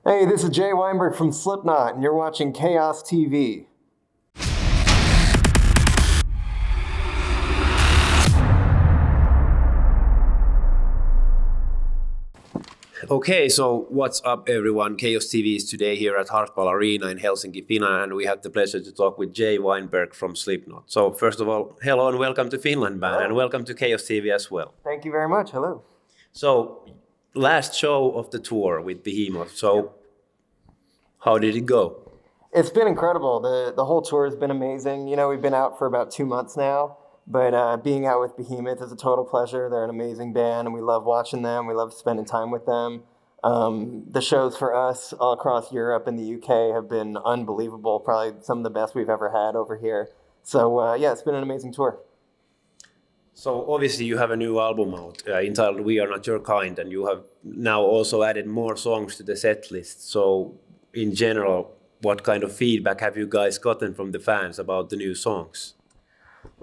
Hey, this is Jay Weinberg from Slipknot, and you're watching Chaos TV. Okay, so what's up, everyone? Chaos TV is today here at Hartwall Areena in Helsinki, Finland, and we have the pleasure to talk with Jay Weinberg from Slipknot. So first of all, hello and welcome to Finland, man, and welcome to Chaos TV as well. Thank you very much. Hello. So, last show of the tour with Behemoth. So, how did it go? It's been incredible. The whole tour has been amazing. You know, we've been out for about 2 months now, but being out with Behemoth is a total pleasure. They're an amazing band, and we love watching them. We love spending time with them. The shows for us all across Europe and the UK have been unbelievable. Probably some of the best we've ever had over here. So, yeah, it's been an amazing tour. So obviously you have a new album out entitled We Are Not Your Kind, and you have now also added more songs to the set list. So in general, what kind of feedback have you guys gotten from the fans about the new songs?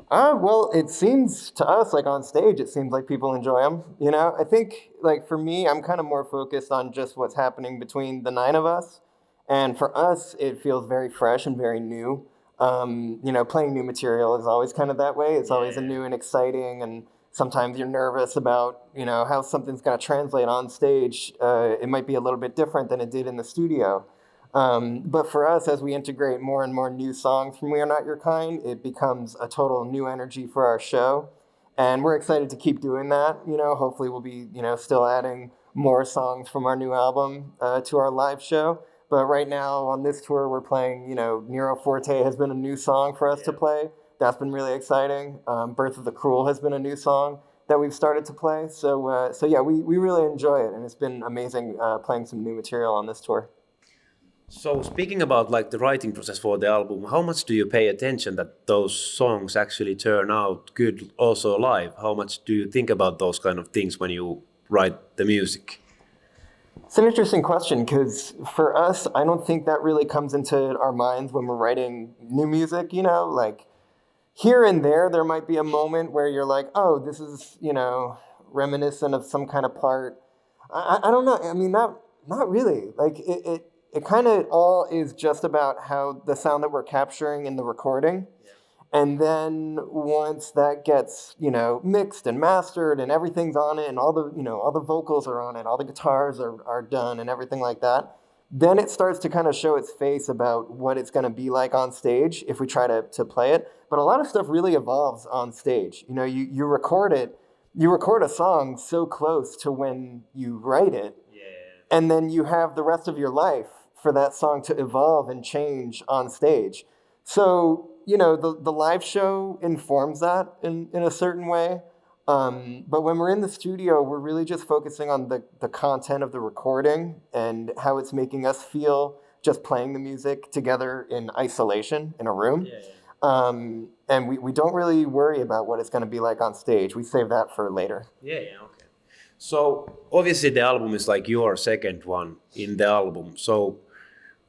Well, it seems to us, like on stage, it seems like people enjoy them. You know, I think, like for me, I'm kind of more focused on just what's happening between the 9 of us. And for us, it feels very fresh and very new. You know, playing new material is always kind of that way. It's always a new and exciting, and sometimes you're nervous about, you know, how something's going to translate on stage. It might be a little bit different than it did in the studio. But for us, as we integrate more and more new songs from We Are Not Your Kind, it becomes a total new energy for our show. And we're excited to keep doing that. You know, hopefully we'll be, you know, still adding more songs from our new album to our live show. But right now on this tour, we're playing, you know, Nero Forte has been a new song for us to play. That's been really exciting. Birth of the Cruel has been a new song that we've started to play. So yeah, we really enjoy it. And it's been amazing playing some new material on this tour. So speaking about like the writing process for the album, how much do you pay attention that those songs actually turn out good also live? How much do you think about those kind of things when you write the music? It's an interesting question because for us, I don't think that really comes into our minds when we're writing new music, you know, like here and there might be a moment where you're like, oh, this is, you know, reminiscent of some kind of part. I don't know. I mean, not really. Like it kind of all is just about how the sound that we're capturing in the recording. And then once that gets, you know, mixed and mastered and everything's on it and all the, you know, all the vocals are on it, all the guitars are done and everything like that, then it starts to kind of show its face about what it's going to be like on stage if we try to play it. But a lot of stuff really evolves on stage. You know, you record it, you record a song so close to when you write it, and then you have the rest of your life for that song to evolve and change on stage. So, you know, the live show informs that in a certain way. But when we're in the studio, we're really just focusing on the content of the recording and how it's making us feel just playing the music together in isolation in a room. And we don't really worry about what it's going to be like on stage. We save that for later. Okay. So obviously the album is like your second one in the album. So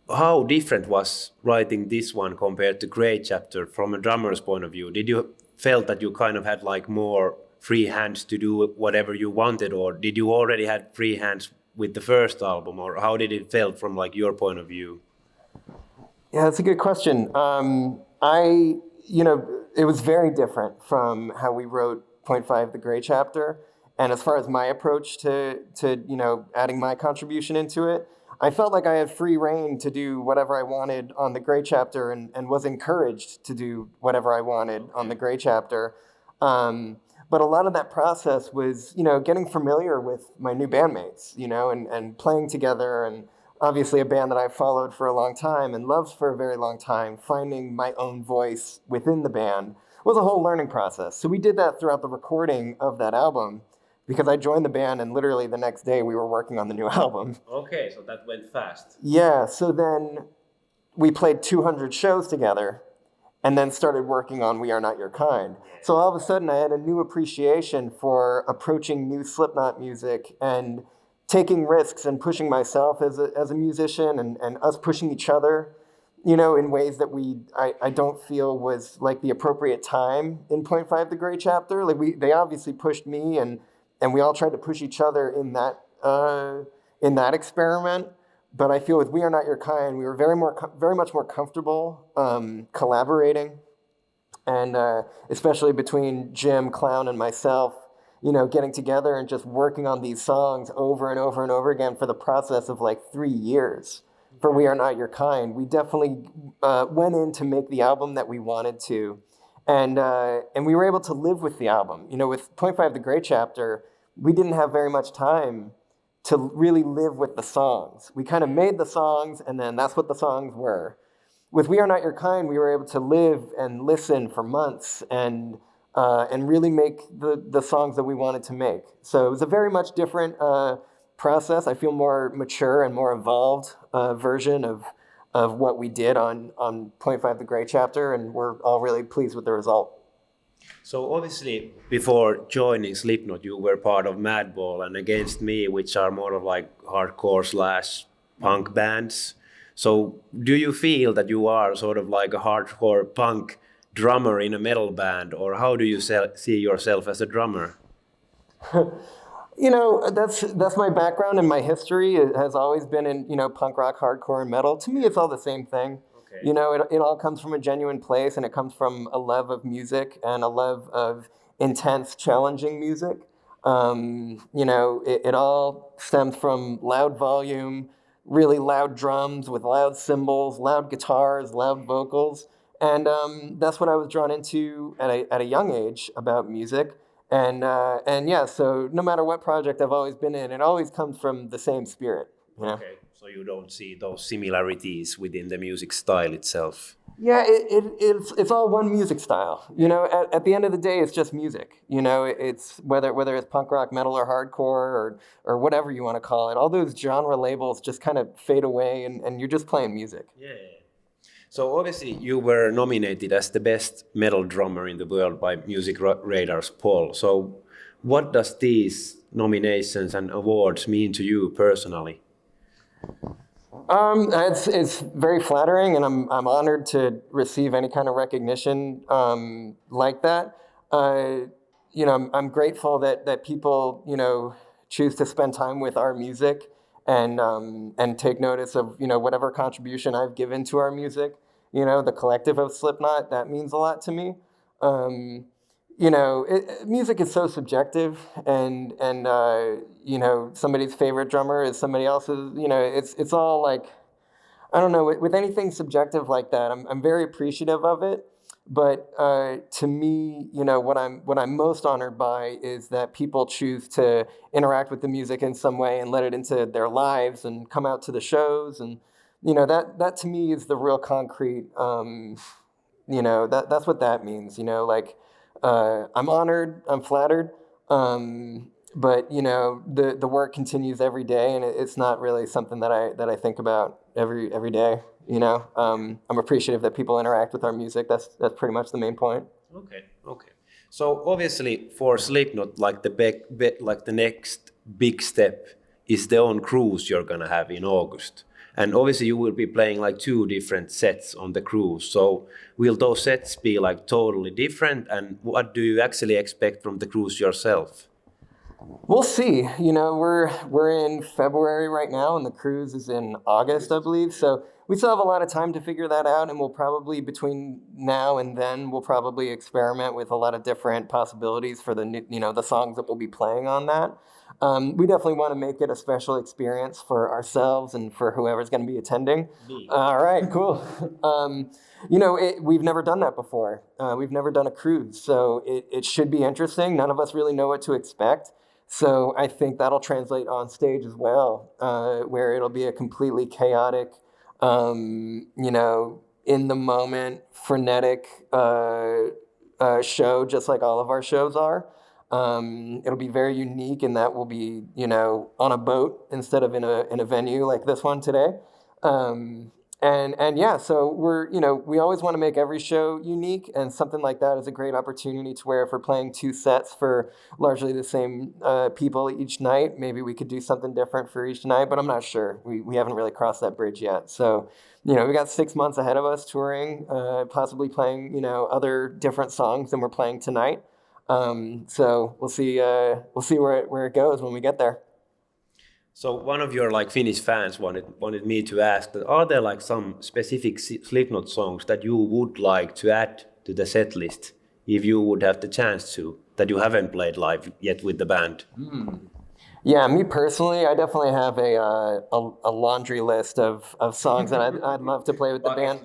how different was writing this one compared to Great Chapter from a drummer's point of view? Did you felt that you kind of had like more free hands to do whatever you wanted, or did you already had free hands with the first album, or how did it felt from like your point of view? Yeah, that's a good question. You know, it was very different from how we wrote Point 5, the Great Chapter. And as far as my approach to you know, adding my contribution into it, I felt like I had free reign to do whatever I wanted on the Great Chapter and was encouraged to do whatever I wanted on the Great Chapter. But a lot of that process was, you know, getting familiar with my new bandmates, you know, and playing together, and obviously a band that I've followed for a long time and loved for a very long time. Finding my own voice within the band was a whole learning process. So we did that throughout the recording of that album, because I joined the band and literally the next day we were working on the new album. Okay, so that went fast. Yeah, so then we played 200 shows together and then started working on We Are Not Your Kind. So all of a sudden I had a new appreciation for approaching new Slipknot music and taking risks and pushing myself as a musician and us pushing each other, you know, in ways that I don't feel was like the appropriate time in Point 5, the Great Chapter. Like they obviously pushed me and we all tried to push each other in that experiment. But I feel with We Are Not Your Kind, we were very much more comfortable collaborating, and especially between Jim, Clown, and myself, getting together and just working on these songs over and over and over again for the process of like 3 years. For We Are Not Your Kind, we definitely went in to make the album that we wanted to, and we were able to live with the album. With Point Five, the Great Chapter, we didn't have very much time to really live with the songs. We kind of made the songs, and then that's what the songs were. With We Are Not Your Kind, we were able to live and listen for months and really make the songs that we wanted to make. So it was a very much different process. I feel more mature and more evolved version of what we did on Point Five, the Great Chapter, and we're all really pleased with the result. So obviously, before joining Slipknot, you were part of Madball and Against Me, which are more of like hardcore / punk bands. So do you feel that you are sort of like a hardcore punk drummer in a metal band, or how do you see yourself as a drummer? That's my background and my history. It has always been in, punk rock, hardcore, and metal. To me, it's all the same thing. Okay. It all comes from a genuine place, and it comes from a love of music and a love of intense, challenging music. It all stems from loud volume, really loud drums with loud cymbals, loud guitars, loud vocals. And that's what I was drawn into at a young age about music. And yeah, so no matter what project I've always been in, it always comes from the same spirit. Okay, so you don't see those similarities within the music style itself. Yeah, it's all one music style. At the end of the day, it's just music. It's whether it's punk rock, metal, or hardcore, or whatever you want to call it. All those genre labels just kind of fade away, and you're just playing music. Yeah. So obviously you were nominated as the best metal drummer in the world by Music Radar's poll. So what does these nominations and awards mean to you personally? It's very flattering, and I'm honored to receive any kind of recognition like that. I'm grateful that people choose to spend time with our music and take notice of whatever contribution I've given to our music. The collective of Slipknot, that means a lot to me. Music is so subjective, and somebody's favorite drummer is somebody else's. It's all like, I don't know. With anything subjective like that, I'm very appreciative of it. But to me, what I'm most honored by is that people choose to interact with the music in some way and let it into their lives and come out to the shows, and that to me is the real concrete. That's what that means. I'm honored, I'm flattered, but the work continues every day, and it's not really something that I think about every day. I'm appreciative that people interact with our music. That's pretty much the main point. Okay. So obviously for Slipknot, like the next big step is the own cruise you're gonna have in August. And obviously you will be playing like 2 different sets on the cruise. So will those sets be like totally different? And what do you actually expect from the cruise yourself? We'll see. We're in February right now, and the cruise is in August, I believe. So we still have a lot of time to figure that out, and we'll probably, between now and then, we'll probably experiment with a lot of different possibilities for the songs that we'll be playing on that. We definitely want to make it a special experience for ourselves and for whoever's going to be attending. All right, cool. We've never done that before. We've never done a cruise, so it should be interesting. None of us really know what to expect. So I think that'll translate on stage as well, where it'll be a completely chaotic, in the moment, frenetic show, just like all of our shows are. It'll be very unique in that we'll be, on a boat instead of in a venue like this one today. And yeah, so we always want to make every show unique, and something like that is a great opportunity to where if we're playing 2 sets for largely the same people each night, maybe we could do something different for each night, but I'm not sure. We haven't really crossed that bridge yet. So, we got 6 months ahead of us touring, possibly playing, other different songs than we're playing tonight. So we'll see where it goes when we get there. So one of your like Finnish fans wanted me to ask that are there like some specific Slipknot songs that you would like to add to the set list if you would have the chance to, that you haven't played live yet with the band? Yeah, me personally, I definitely have a laundry list of songs that I'd love to play with the band.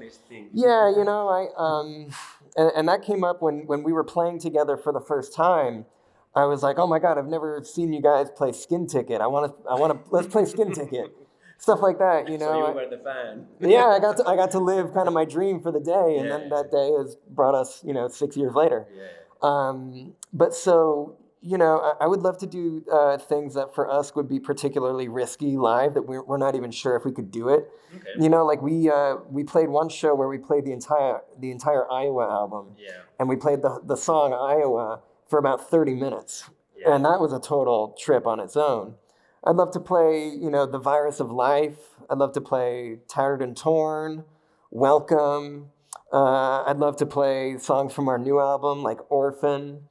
Yeah, you know, and that came up when we were playing together for the first time. I was like, oh my God, I've never seen you guys play Skin Ticket. I want to, let's play Skin Ticket. Stuff like that, you know. So you were the fan. Yeah, I got to live kind of my dream for the day, and then that day has brought us, 6 years later. Yeah. But so, I would love to do things that for us would be particularly risky live, that we're not even sure if we could do it. Okay. Like we played one show where we played the entire Iowa album, and we played the song Iowa for about 30 minutes. Yeah. And that was a total trip on its own. I'd love to play, The Virus of Life. I'd love to play Tattered and Torn, Welcome. I'd love to play songs from our new album like Orphan,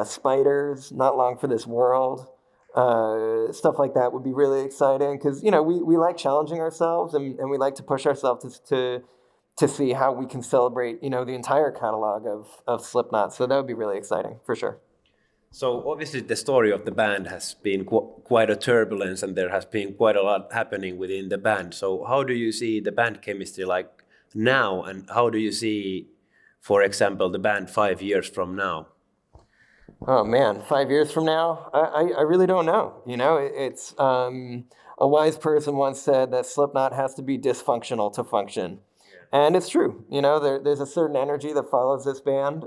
Spiders, Not Long for This World. Stuff like that would be really exciting because, we like challenging ourselves and we like to push ourselves to see how we can celebrate, the entire catalog of Slipknot. So that would be really exciting, for sure. So obviously the story of the band has been quite a turbulence and there has been quite a lot happening within the band. So how do you see the band chemistry like now, and how do you see, for example, the band 5 years from now? Oh man, 5 years from now? I really don't know. It's a wise person once said that Slipknot has to be dysfunctional to function. And it's true, there's a certain energy that follows this band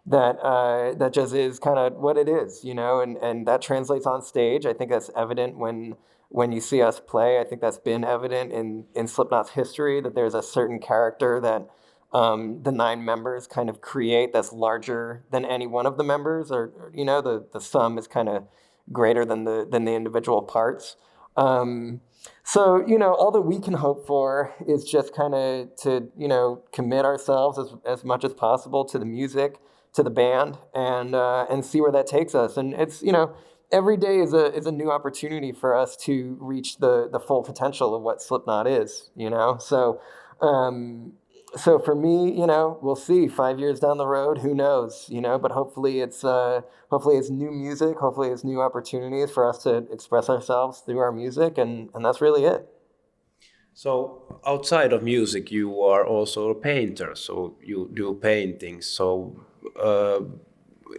that just is kind of what it is, and that translates on stage. I think that's evident when you see us play. I think that's been evident in Slipknot's history, that there's a certain character that the 9 members kind of create that's larger than any one of the members, or the sum is kind of greater than the individual parts. So, all that we can hope for is just kind of to, commit ourselves as much as possible to the music, to the band, and see where that takes us. And it's, every day is a new opportunity for us to reach the full potential of what Slipknot is, So for me, we'll see 5 years down the road, who knows, but hopefully it's new music, hopefully it's new opportunities for us to express ourselves through our music. And that's really it. So outside of music, you are also a painter. So you do paintings. So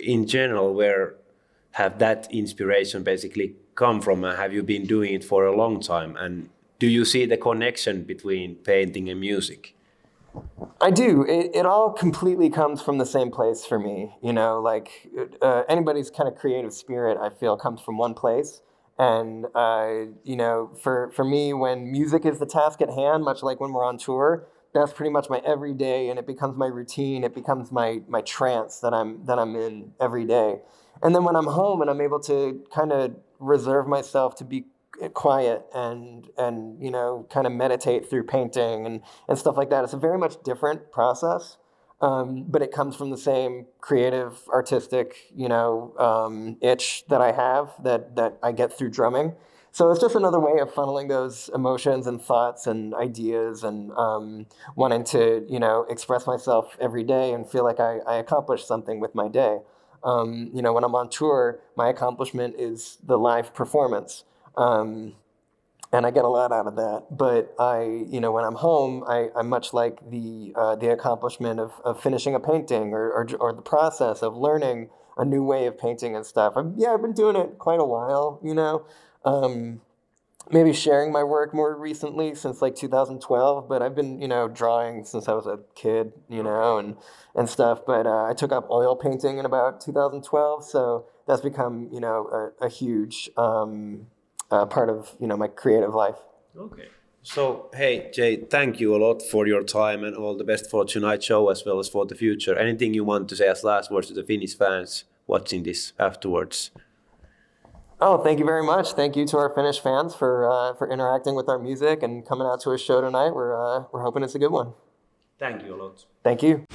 in general, where have that inspiration basically come from? Have you been doing it for a long time? And do you see the connection between painting and music? I do. It all completely comes from the same place for me. Anybody's kind of creative spirit, I feel, comes from one place. And, for me, when music is the task at hand, much like when we're on tour, that's pretty much my everyday, and it becomes my routine. It becomes my trance that I'm in every day. And then when I'm home and I'm able to kind of reserve myself to be quiet and kind of meditate through painting and stuff like that, it's a very much different process, but it comes from the same creative, artistic itch that I have that I get through drumming. So it's just another way of funneling those emotions and thoughts and ideas and wanting to express myself every day and feel like I accomplished something with my day. When I'm on tour, my accomplishment is the live performance. And I get a lot out of that. But when I'm home, I much like the accomplishment of finishing a painting or the process of learning a new way of painting and stuff. I've been doing it quite a while, maybe sharing my work more recently since like 2012, but I've been, drawing since I was a kid, and stuff. But I took up oil painting in about 2012. So that's become, a huge part of my creative life. Okay. So hey Jay, thank you a lot for your time and all the best for tonight's show as well as for the future. Anything you want to say as last words to the Finnish fans watching this afterwards? Oh, thank you very much. Thank you to our Finnish fans for interacting with our music and coming out to a show tonight. We're hoping it's a good one. Thank you a lot. Thank you.